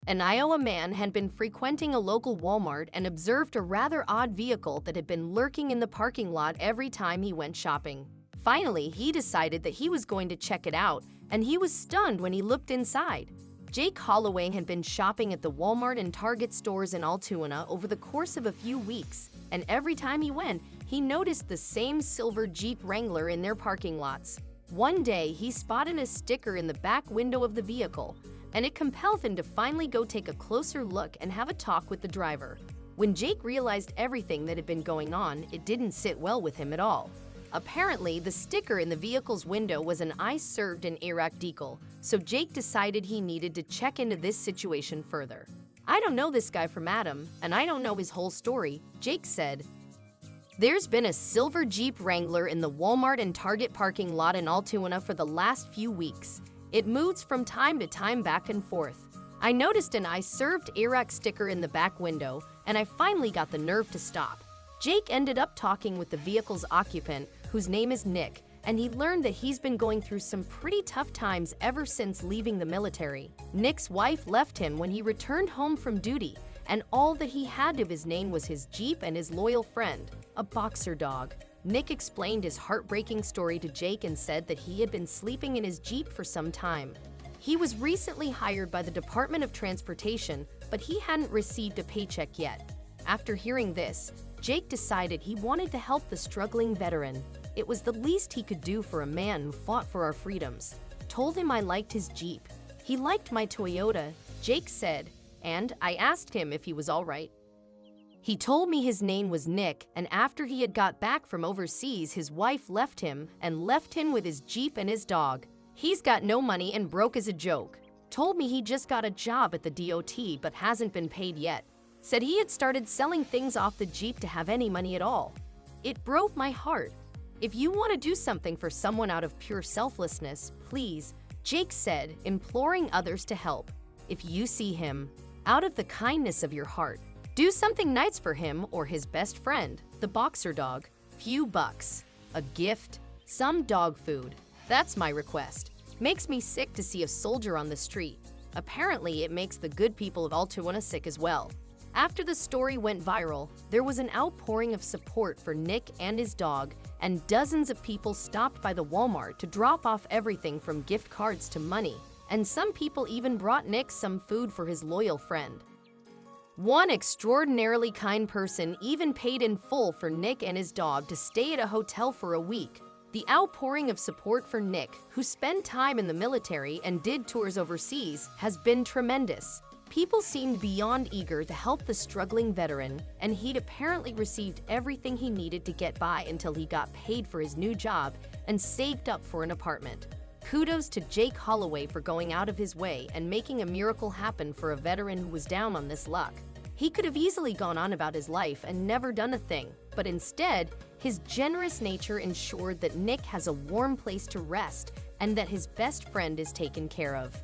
An Iowa man had been frequenting a local Walmart and observed a rather odd vehicle that had been lurking in the parking lot every time he went shopping. Finally, he decided that he was going to check it out, and he was stunned when he looked inside. Jake Holloway had been shopping at the Walmart and Target stores in Altoona over the course of a few weeks, and every time he went, he noticed the same silver Jeep Wrangler in their parking lots. One day, he spotted a sticker in the back window of the vehicle, and it compelled him to finally go take a closer look and have a talk with the driver. When Jake realized everything that had been going on, it didn't sit well with him at all. Apparently, the sticker in the vehicle's window was an "I served in Iraq" decal, so Jake decided he needed to check into this situation further. "I don't know this guy from Adam, and I don't know his whole story," Jake said. "There's been a silver Jeep Wrangler in the Walmart and Target parking lot in Altoona for the last few weeks. It moves from time to time back and forth. I noticed an 'I served Iraq' sticker in the back window, and I finally got the nerve to stop." Jake ended up talking with the vehicle's occupant, whose name is Nick, and he learned that he's been going through some pretty tough times ever since leaving the military. Nick's wife left him when he returned home from duty, and all that he had of his name was his Jeep and his loyal friend, a boxer dog. Nick explained his heartbreaking story to Jake and said that he had been sleeping in his Jeep for some time. He was recently hired by the Department of Transportation, but he hadn't received a paycheck yet. After hearing this, Jake decided he wanted to help the struggling veteran. It was the least he could do for a man who fought for our freedoms. "Told him I liked his Jeep. He liked my Toyota," Jake said, "and I asked him if he was all right. He told me his name was Nick, and after he had got back from overseas, his wife left him with his Jeep and his dog. He's got no money and broke as a joke. Told me he just got a job at the DOT but hasn't been paid yet. Said he had started selling things off the Jeep to have any money at all. It broke my heart. If you want to do something for someone out of pure selflessness, please," Jake said, imploring others to help. "If you see him, out of the kindness of your heart, do something nice for him or his best friend, the boxer dog. Few bucks, a gift, some dog food. That's my request. Makes me sick to see a soldier on the street. Apparently, it makes the good people of Altoona sick as well." After the story went viral, there was an outpouring of support for Nick and his dog, and dozens of people stopped by the Walmart to drop off everything from gift cards to money, and some people even brought Nick some food for his loyal friend. One extraordinarily kind person even paid in full for Nick and his dog to stay at a hotel for a week. The outpouring of support for Nick, who spent time in the military and did tours overseas, has been tremendous. People seemed beyond eager to help the struggling veteran, and he'd apparently received everything he needed to get by until he got paid for his new job and saved up for an apartment. Kudos to Jake Holloway for going out of his way and making a miracle happen for a veteran who was down on this luck. He could have easily gone on about his life and never done a thing, but instead, his generous nature ensured that Nick has a warm place to rest and that his best friend is taken care of.